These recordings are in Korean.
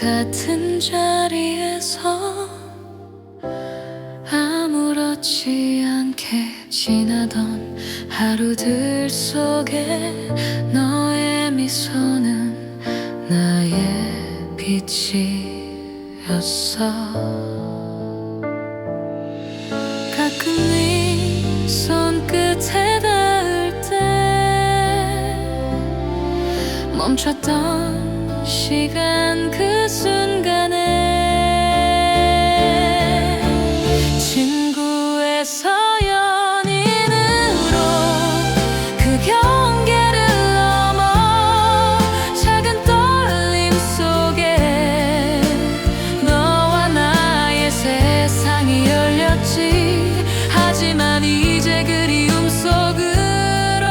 같은 자리에서 아무렇지 않게 지나던 하루들 속에 너의 미소는 나의 빛이었어. 가끔 네 손끝에 닿을 때 멈췄던 시간 그 순간에 친구에서 연인으로 그 경계를 넘어 작은 떨림 속에 너와 나의 세상이 열렸지. 하지만 이제 그리움 속으로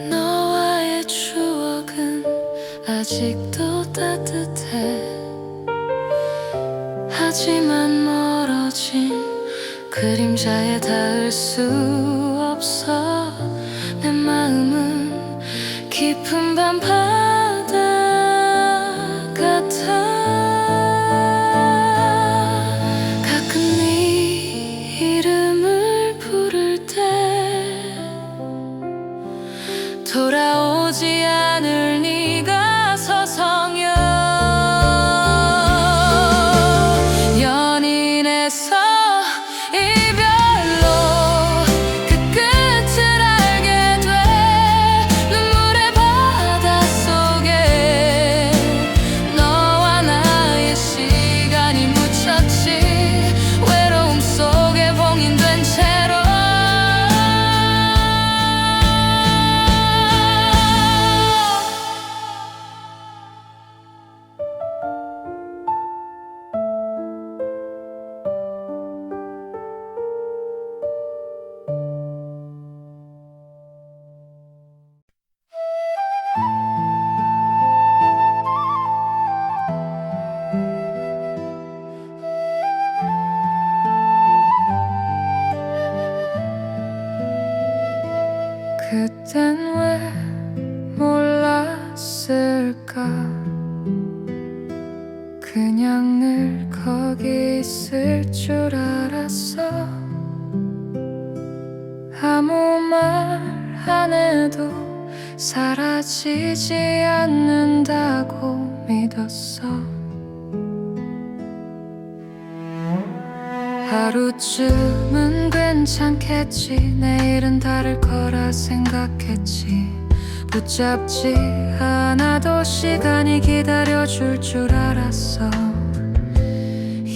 너와의 추억은 아직도 따뜻해. 하지만 멀어진 그림자에 닿을 수 없어. 내 마음은 깊은 밤바다 같아. 가끔 네 이름을 부를 때 돌아오지 않을 네가 서성여. 연인에서 이별로 그 끝을 알게 돼. 눈물의 바닷속에 너와 나의 시간이 묻혔지. 외로움 속에 봉인된 채로 그땐 왜 몰랐을까. 그냥 늘 거기 있을 줄 알았어. 아무 말 안 해도 사라지지 않는다고 믿었어. 하루쯤은 괜찮겠지. 내일은 다를 거라 생각했지. 붙잡지 않아도 시간이 기다려줄 줄 알았어.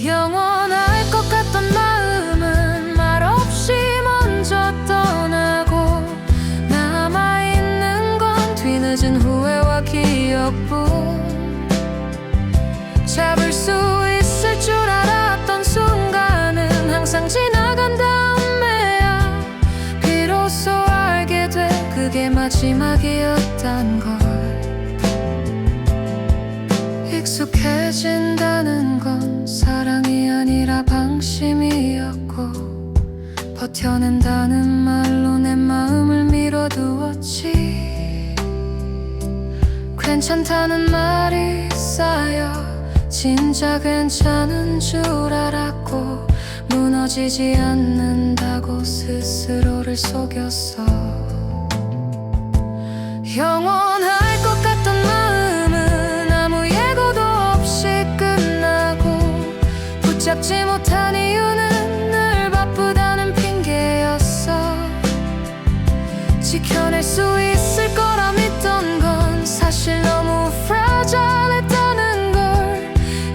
영원할 것 같던 마음은 말없이 먼저 떠나고 남아있는 건 뒤늦은 후회와 기억뿐. 잡을 수 있을 줄 알았던 순간은 항상 지나간 다음에야 비로소 알게 돼. 그게 마지막이었단 걸. 익숙해진다는 건 사랑이 아니라 방심이었고 버텨낸다는 말로 내 마음을 밀어두었지. 괜찮다는 말이 쌓여 진짜 괜찮은 줄 알았고 무너지지 않는다고 스스로를 속였어. 영원할 것 같던 마음은 아무 예고도 없이 끝나고 붙잡지 못한 이유는 늘 바쁘다는 핑계였어. 지켜낼 수 있을 거라 믿던 건 사실 너무 fragile-했다는 걸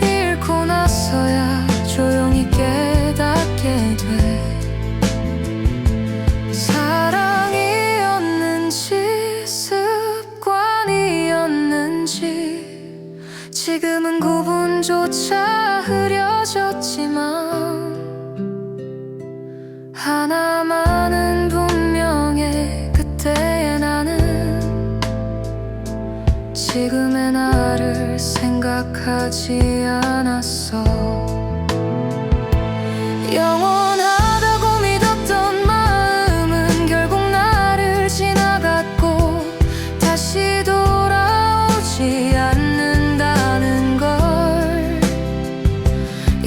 잃고 나서야 조용히 깨닫게 돼. 사랑이었는지 습관이었는지 지금은 구분조차 흐려졌지만 하나만은 분명해. 그때의 나는 지금의 나를 생각하지 않았어. 영원하다고 믿었던 마음은 결국 나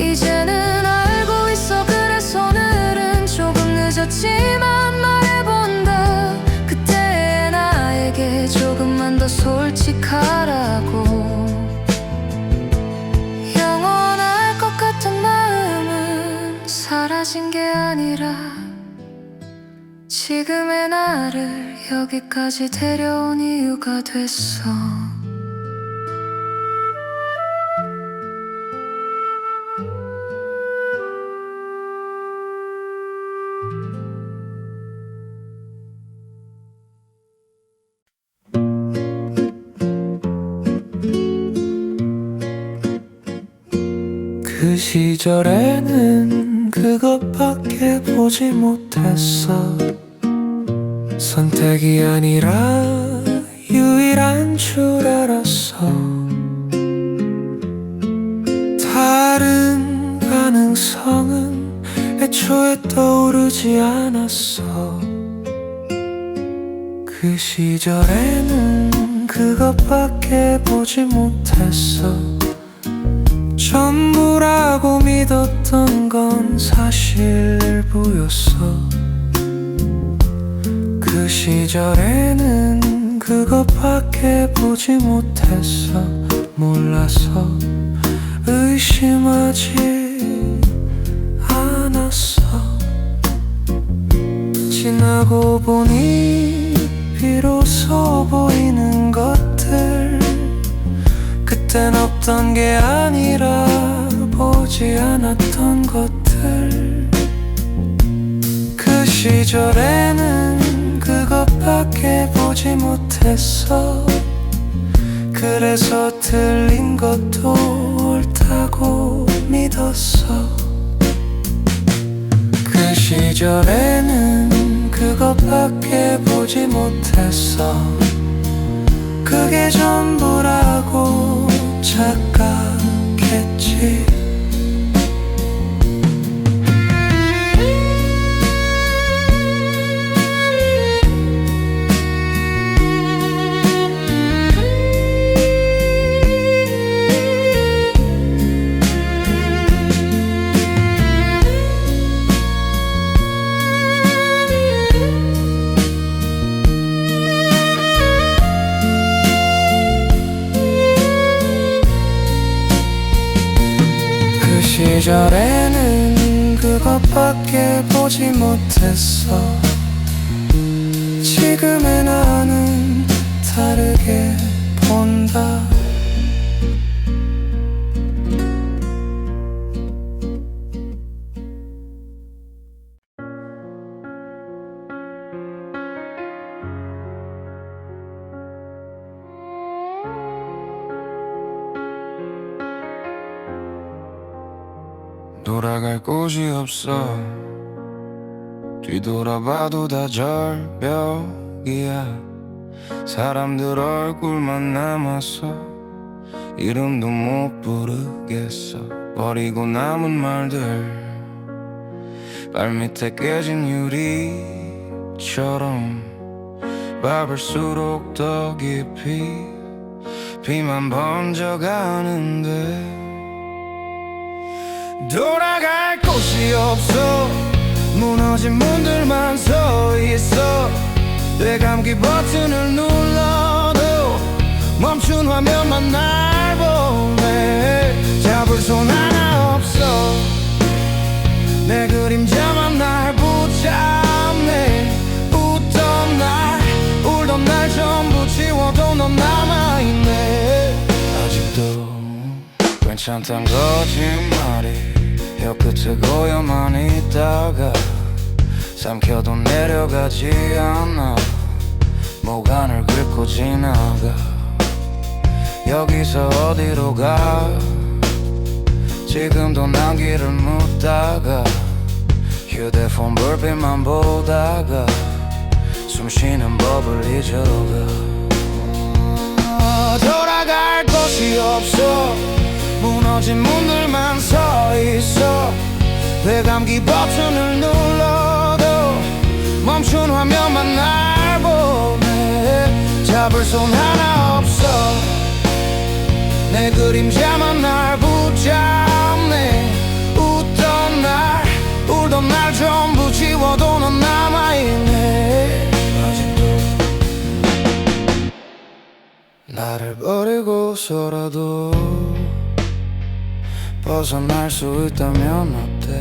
이제는 알고 있어. 그래서 오늘은 조금 늦었지만 말해본다. 그때의 나에게 조금만 더 솔직하라고. 영원할 것 같은 마음은 사라진 게 아니라 지금의 나를 여기까지 데려온 이유가 됐어. 그 시절에는 그것밖에 보지 못했어. 선택이 아니라 유일한 줄 알았어. 다른 가능성은 애초에 떠오르지 않았어. 그 시절에는 그것밖에 보지 못했어. 전부라고 믿었던 건 사실 일부였어. 그 시절에는 그것밖에 보지 못했어. 몰라서 의심하지 않았어. 지나고 보니 비로소 보이는 것들, 그땐 없던 게 아니라 보지 않았던 것들. 그 시절에는 그것밖에 보지 못했어. 그래서 틀린 것도 옳다고 믿었어. 그 시절에는 그것밖에 보지 못했어. 그게 전부라고 착각했지. 그 시절에는 그것밖에 보지 못했어. 지금의 나는 다르게 본다. 돌아갈 곳이 없어. 뒤돌아봐도 다 절벽이야. 사람들 얼굴만 남았어. 이름도 못 부르겠어. 버리고 남은 말들, 발밑에 깨진 유리처럼 밟을수록 더 깊이 비만 번져가는데 돌아갈 곳이 없어. 무너진 문들만 서 있어. 되감기 버튼을 눌러도 멈춘 화면만 날 보내. 잡을 손 하나 없어. 내 그림자만 날 붙잡네. 웃던 날 울던 날 전부 지워도 넌 남아있네. 아직도 괜찮단 거짓말이 혀끝에 고여만 있다가 삼켜도 내려가지 않아. 목 안을 긁고 지나가. 여기서 어디로 가. 지금도 난 길을 묻다가 휴대폰 불빛만 보다가 숨쉬는 법을 잊어가. 돌아갈 곳이 없어. 무너진 문들만 서 있어. 되감기 버튼을 눌러도 멈춘 화면만 날 보내. 잡을 손 하나 없어. 내 그림자만 날 붙잡네. 나를 버리고서라도 벗어날 수 있다면 어때?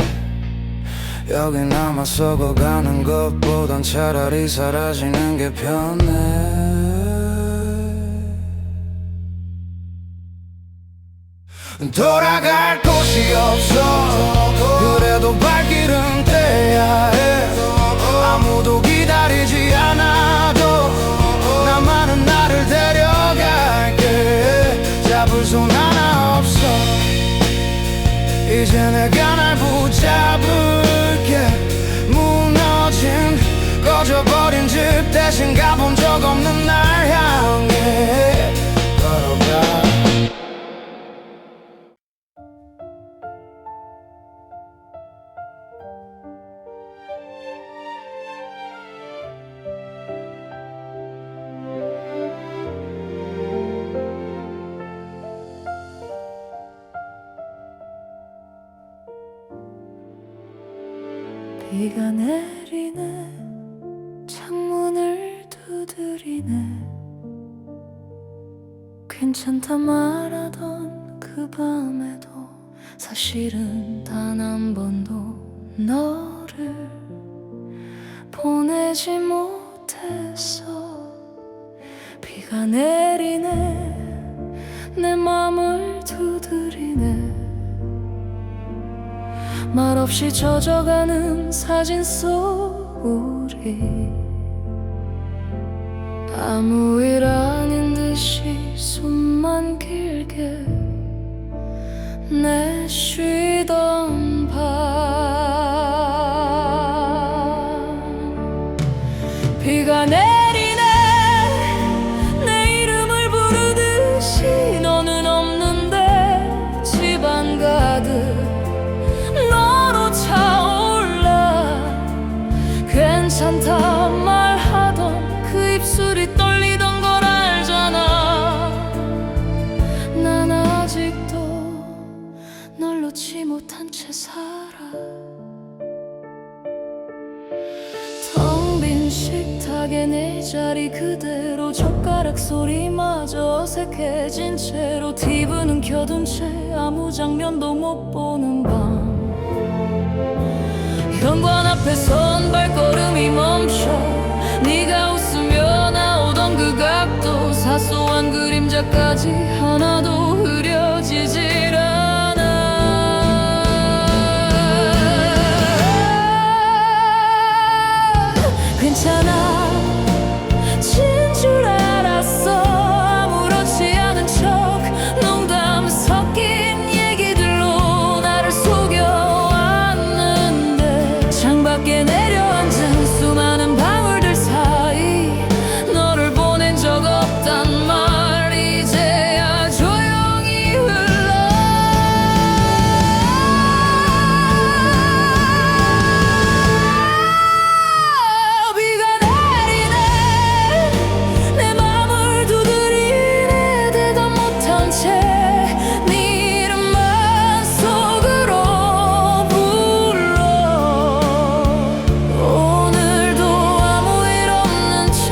여기 남아 썩어가는 것보단 차라리 사라지는 게 편해. 돌아갈 곳이 없어. 그래도 발길은 떼야 해. 아무도 기다리지 않아도 나만은 나를 데려갈게. 잡을 손 하나 없어. 이제 내가 날 붙잡을게. 무너진 꺼져버린 집 대신 가본 적 없는 날 향해 걸어가. 비가 내리네. 창문을 두드리네. 괜찮다 말하던 그 밤에도 사실은 단 한 번도 너를 보내지 못했어. 비가 내리네. 내 맘을 두드리네. 말없이 젖어가는 사진 속 우리 아무 일 아닌 듯이 숨만 길게 내쉬던 밤. 비가 내리네. 내 이름을 부르듯이 너는 없는데 집안 가득 괜찮다 말하던 그 입술이 떨리던 걸 알잖아. 난 아직도 널 놓지 못한 채 살아. 텅 빈 식탁에 내 자리 그대로 젓가락 소리마저 어색해진 채로 TV는 켜둔 채 아무 장면도 못 보는 밤. 현관 앞에 선 발걸음이 멈춰. 네가 웃으며 나오던 그 각도 사소한 그림자까지 하나도 흐려지질 않아. 괜찮아 진 줄 알았어. 아무렇지 않은 척 농담 섞인 얘기들로 나를 속여왔는데 창밖에 내려앉은 수많은 방울들 사이 너를 보낸 적 없단 말 이제야 조용히 흘러. 비가 내리네. 내 맘을 두드리네. 대답 못한 채 네 이름만 속으로 불러. 오늘도 아무 일 없는 척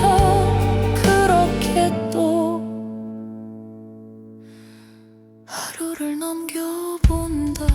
그렇게 또 하루를 넘겨본다.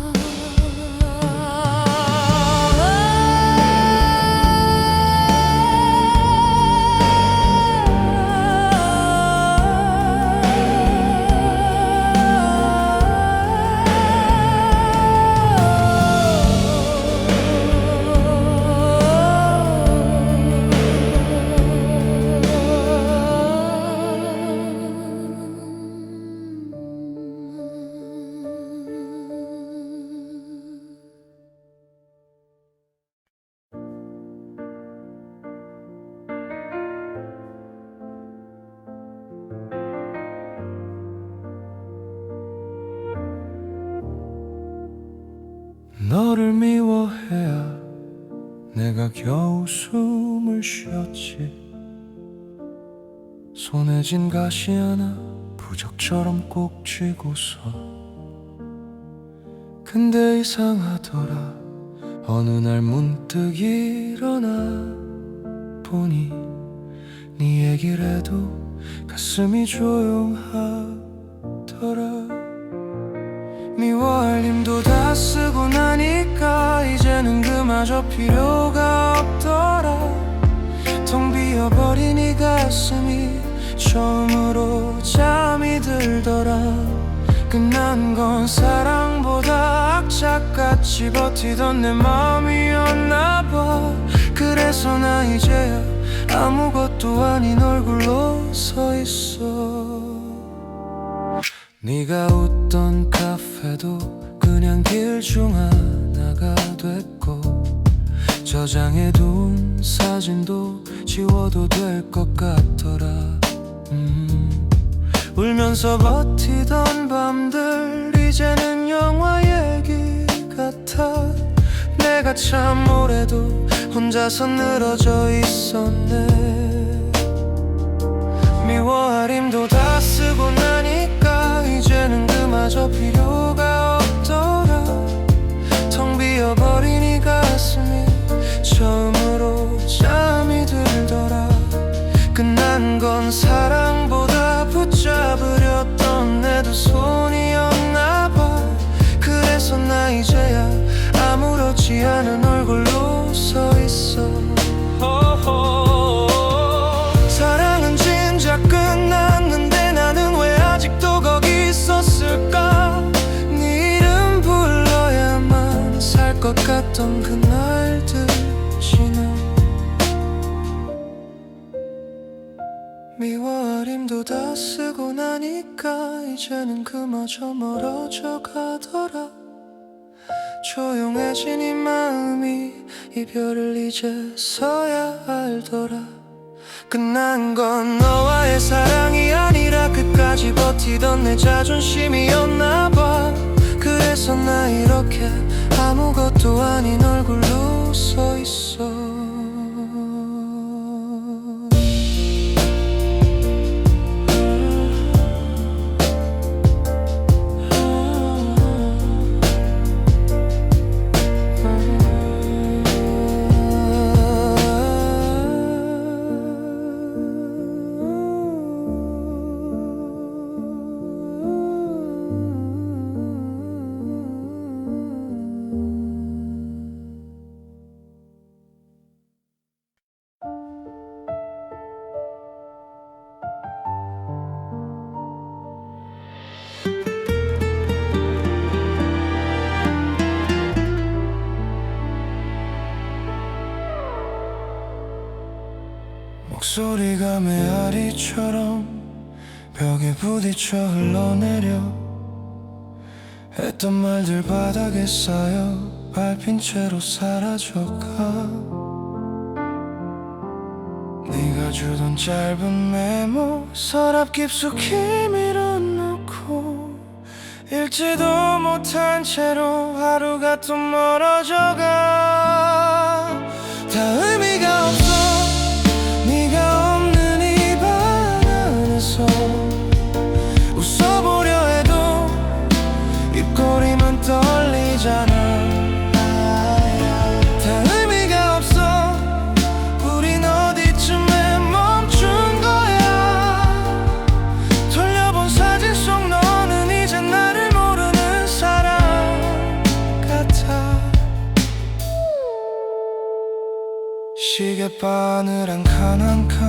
너를 미워해야 내가 겨우 숨을 쉬었지. 손에 쥔 가시 하나 부적처럼 꼭 쥐고서. 근데 이상하더라. 어느 날 문득 일어나 보니 네 얘기를 해도 가슴이 조용하더라. 미워할 힘도 다 쓰고 나니까 이제는 그마저 필요가 없더라. 텅 비어버린 이 가슴이 처음으로 잠이 들더라. 끝난 건 사랑보다 악착같이 버티던 내 마음이었나 봐. 그래서 나 이제야 아무것도 아닌 얼굴로 서 있어. 네가 웃던 카페도 그냥 길 중 하나가 됐고, 저장해둔 사진도 지워도 될 것 같더라. 울면서 버티던 밤들 이제는 영화 얘기 같아. 내가 참 오래도 혼자서 늘어져 있었네. 미워할 힘도 다 쓰고 나니까 이제는 그마저 필요가 없더라. 텅 비어버린 이 가슴이 처음으로 잠이 들더라. 끝난 건 사랑보다 붙잡으렸던 내 두 손이었나 봐. 그래서 나 이제야 아무렇지 않은 얼굴로 서 있어. 사랑은 진작 끝났는데 나는 왜 아직도 거기 있었을까. 네 이름 불러야만 살 것 같던 그날들 지나. 미워할 힘도 다 쓰고 나니까 이제는 그마저 멀어져 가더라. 조용해진 이 마음이 이별을 이제서야 알더라. 끝난 건 너와의 사랑이 아니라 끝까지 버티던 내 자존심이었나 봐. 그래서 나 이렇게 아무것도 아닌 얼굴로 서 있어. 목소리가 메아리처럼 벽에 부딪혀 흘러내려. 했던 말들 바닥에 쌓여 밟힌 채로 사라져가. 네가 주던 짧은 메모 서랍 깊숙이 밀어놓고 읽지도 못한 채로 하루가 또 멀어져가. 다 의미가 없어. 네가 없는 이 방 안에서 웃어보려 해도 입꼬리만 떨리잖아. 다 의미가 없어. 우린 어디쯤에 멈춘 거야. 돌려본 사진 속 너는 이제 나를 모르는 사람 같아. 시계바늘 한 칸 한 칸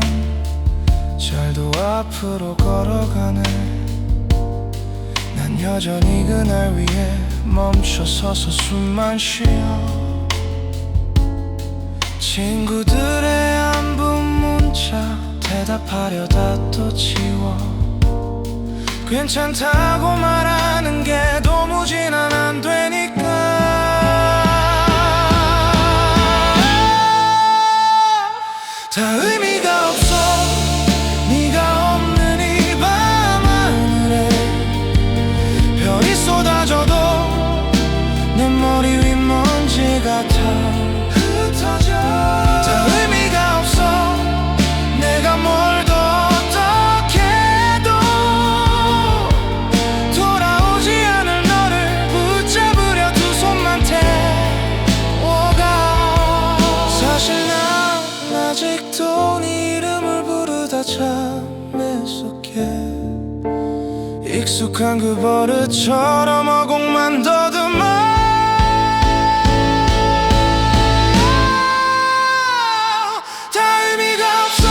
잘도 앞으로 걸어가네. 난 여전히 그날 위해 멈춰서서 숨만 쉬어. 친구들의 안부 문자 대답하려다 또 지워. 괜찮다고 말하는 게 도무지 난 안 되니까. 다 의미가 없어. 네가 없는 이 밤하늘에 별이 쏟아져도 내 머리 위 먼지 같아 흩어져. 다 의미가 없어. 내가 뭘 더 어떻게 해도 돌아오지 않을 너를 붙잡으려 두 손만 태워가. 사실 난 아직도 네 이름을 부르 그 버릇처럼 어곡만 더듬어 다 의미가 없어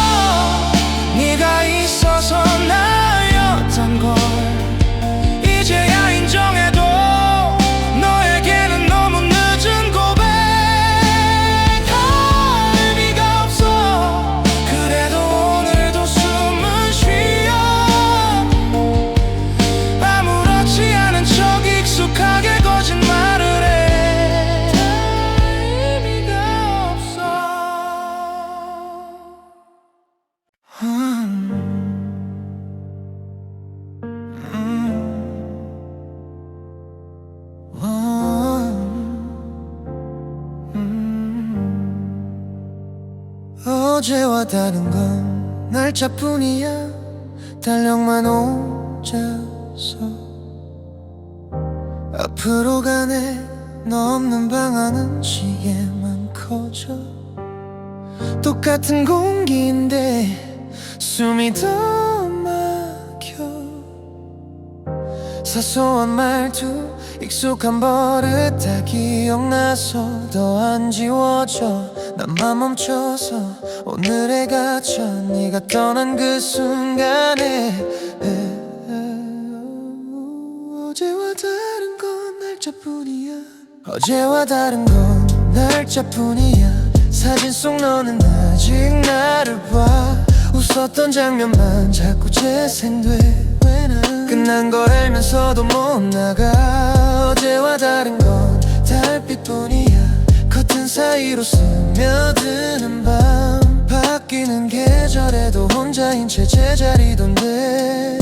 네가 있어서 나였던 걸 이제야 인정해도 너에게는 너무 늦은 고백 다 의미가 없어 그래도 오늘도 숨을 쉬어 아무렇지 않은 척 익숙하게 거짓말을 해 다 의미가 없어 어제와 다른 건 날짜뿐이야 달력만 옮겨서 앞으로 가네 너 없는 방 안은 시계만 커져 똑같은 공기인데 숨이 더 막혀 사소한 말투 익숙한 버릇 다 기억나서 더 안 지워져 나만 멈춰서 오늘에 갇혀 네가 떠난 그 순간에 어제와 다른 건 날짜뿐이야 어제와 다른 건 날짜뿐이야 사진 속 너는 아직 나를 봐 웃었던 장면만 자꾸 재생돼 왜 난 끝난 걸 알면서도 못 나가 어제와 다른 건 달빛뿐이야 커튼 사이로 스며드는 밤 바뀌는 계절에도 혼자인 채 제자리던데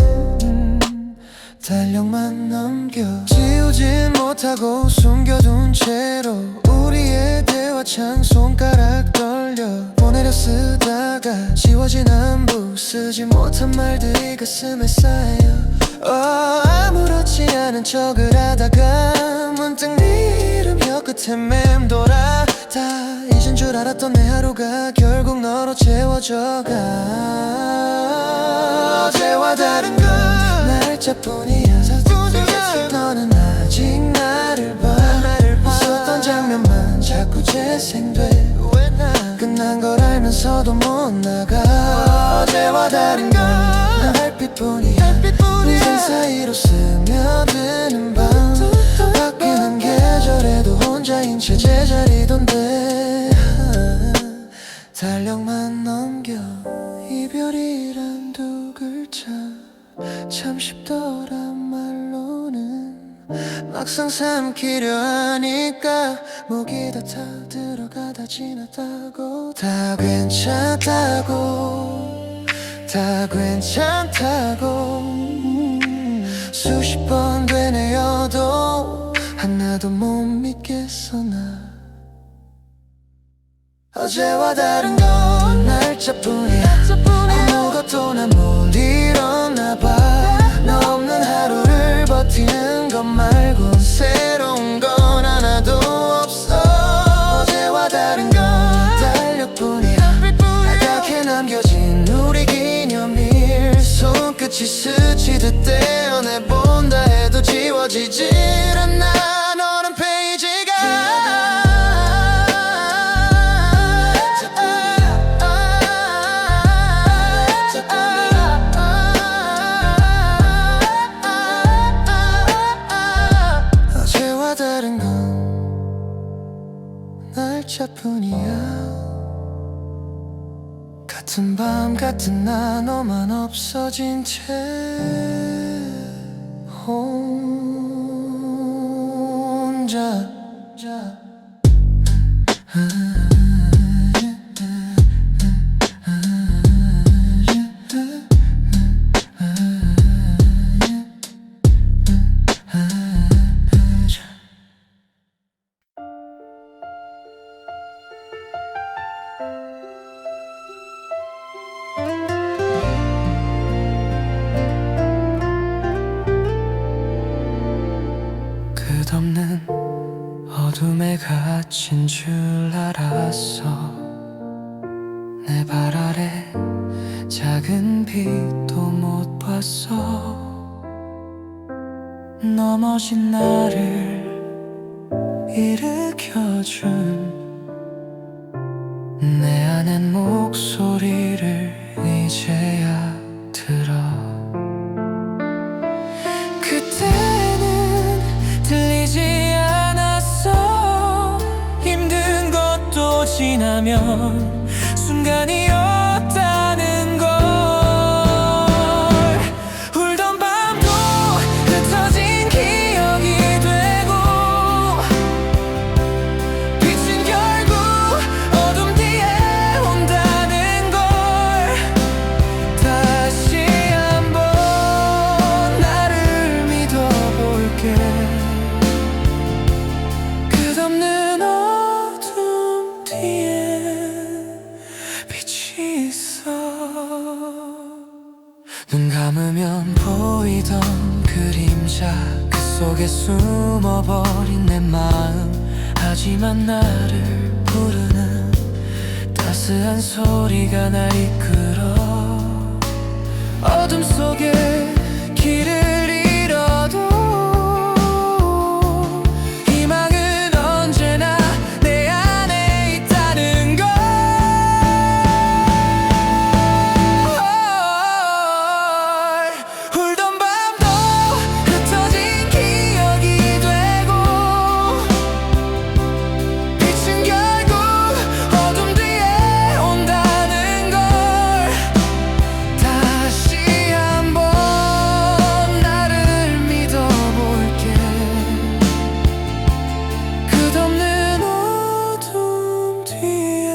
달력만 넘겨 지우진 못하고 숨겨둔 채로 우리의 대화창 손가락 떨려 보내려 쓰다가 지워진 안부 쓰지 못한 말들이 가슴에 쌓여 아무렇지 않은 척을 하다가 문득 네 이름 혀끝에 맴돌아 다 잊은 줄 알았던 내 하루가 결국 너로 채워져가 어제와 다른 건 날짜뿐이야 너는 아직 나를 봐 웃었던 장면만 자꾸 재생돼 끝난 걸 알면서도 못 나가 어제와 다른 건 달빛뿐이야 인생 사이로 스며드는 밤 바뀌는 계절에도 혼자인 채 제자리던데 달력만 넘겨 이별이란 두 글자 참 쉽더란 말로는 막상 삼키려 하니까 목이 다 타들어가다 지났다고 다 괜찮다고 다 괜찮다고 수십 번 되뇌어도 하나도 못 믿겠어 나 어제와 다른 건 날짜뿐이야 아무것도 난 못 일어나 봐 너 없는 하루를 버티는 것 말곤 새로운 건 하나도 없어 어제와 다른 건 달력뿐이야 하얗게 남겨진 우리 기념일 손끝이 스치듯 떼어내본다 해도 지워지질 않아 너는 페이지가 어제와 다른 건 날짜뿐이야 같은 밤 같은 나 너만 없어진 채 혼자 끝없는 어둠에 갇힌 줄 알았어 내 발 아래 작은 빛도 못 봤어 넘어진 나를 일으켜준 내 안엔 목소리를 이제야 들어. 그때는 들리지 않았어. 힘든 것도 지나면 순간이었다는 걸. 울던 밤도 흩어진 기억이 되고 빛은 결국 어둠 뒤에 온다는 걸. 다시 한번 나를 믿어볼게. 끝없는 어둠 뒤에 빛이 있어. 눈 감으면 보이던 그림자, 그 속에 숨어버린 내 마음. 하지만 나를 부르는 따스한 소리가 날 이끌어. 어둠 속에 길을 잃어도 희망은 언제나 내 안에 있다는 걸. 울던 밤도 흩어진 기억이 되고 빛은 결국 어둠 뒤에 온다는 걸. 다시 한번 나를 믿어볼게. 끝없는 어둠 뒤에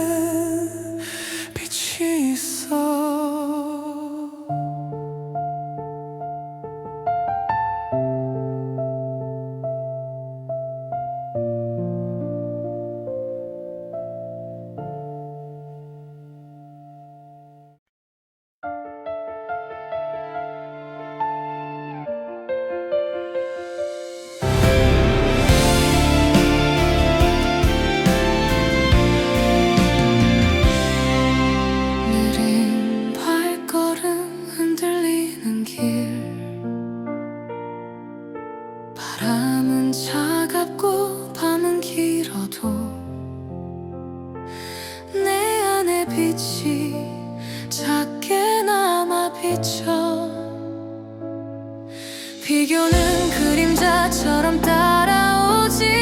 빛이 있어. 느린 발걸음 흔들리는 길. 바람은 차갑고 밤은 길어도 내 안에 빛이 작게 남아 비쳐. 비교는 그림자처럼 따라오지만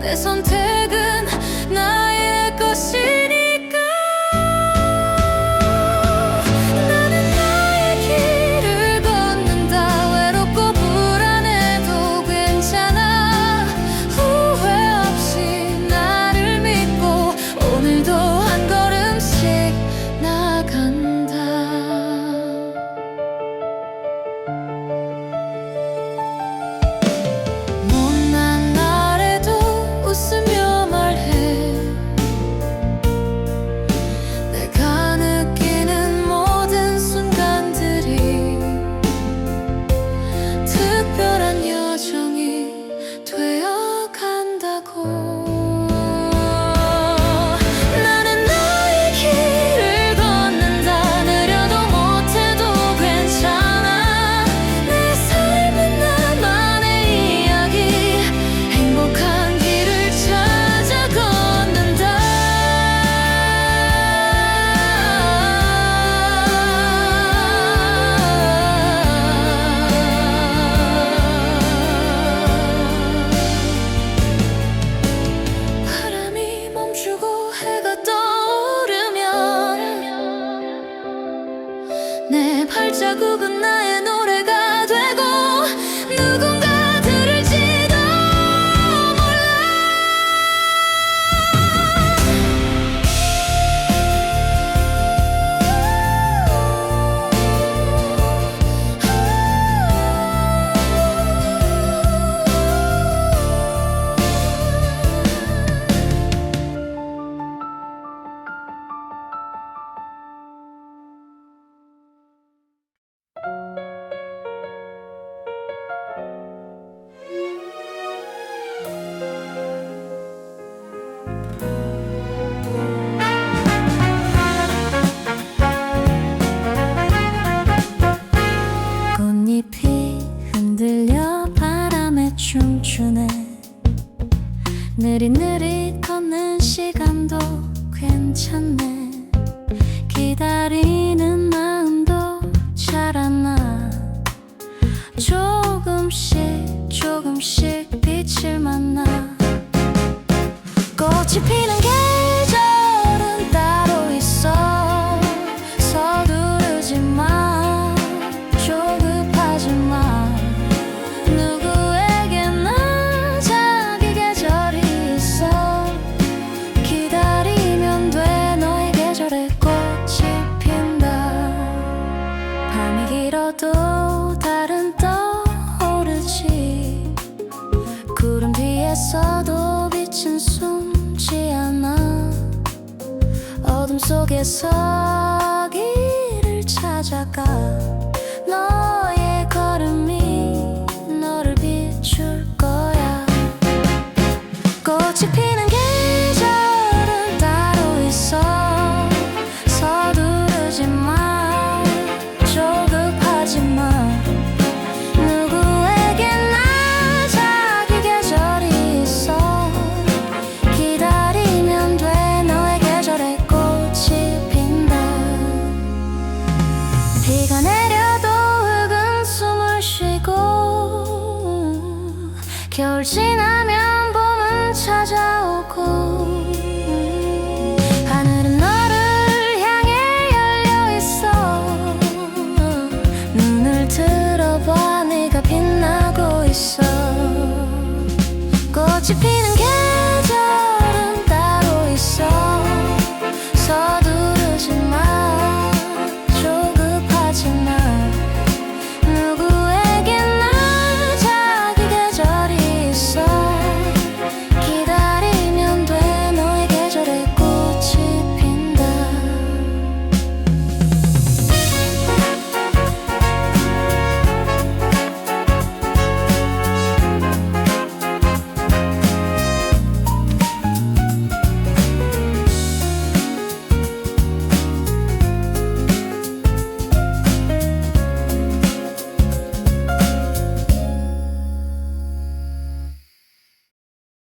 내 선택은 나의 것이니까. 나는 나의 길을 걷는다. 외롭고 불안해도 괜찮아. 후회 없이 나를 믿고 오늘도 한 걸음씩 나간다. 못난 날에도 웃으며 주네. 느릿느릿 걷는 시간도 괜찮네. 기다리는 마음도 자라나. 조금씩 조금씩 빛을 만나. 꽃이 피는 계절은 따로 있어. 서두르지 마, 조급하지 마. 누구에게나 자기 계절이 있어. 기다리면 돼, 너의 계절에 꽃이 핀다. 밤이 길어도 달은 떠오르지. 구름 뒤에서도 빛은 숨지 않아. 어둠 속에서 길을 찾아가. 너의 걸음이 너를 비출 거야. 꽃이 피는 계절은 따로 있어. 서두르지 마, 조급하지 마. 누구에게나 자기 계절이 있어. 기다리면 돼, 너의 계절에 꽃이 핀다. 비가 내려도 흙은 숨을 쉬고. 겨울 지나면 봄은 찾아오고. 하늘은 너를 향해 열려 있어. 눈을 들어봐, 네가 빛나고 있어. 꽃이 피는